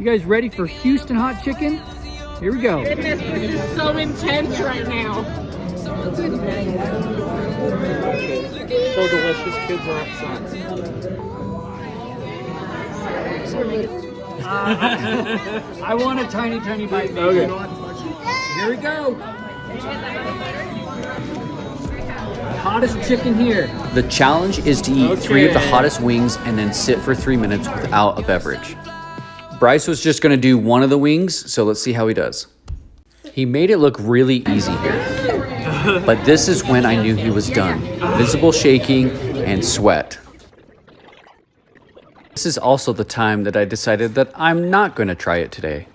You guys ready for Houston hot chicken? Here we go. Goodness, this is so intense right now. So delicious, kids are upset. I want a tiny bite. Okay. Here we go. Hottest chicken here. The challenge is to eat 3 of the hottest wings and then sit for 3 minutes without a beverage. Bryce was just gonna do one of the wings, so let's see how he does. He made it look really easy here. But this is when I knew he was done. Visible shaking and sweat. This is also the time that I decided that I'm not gonna try it today.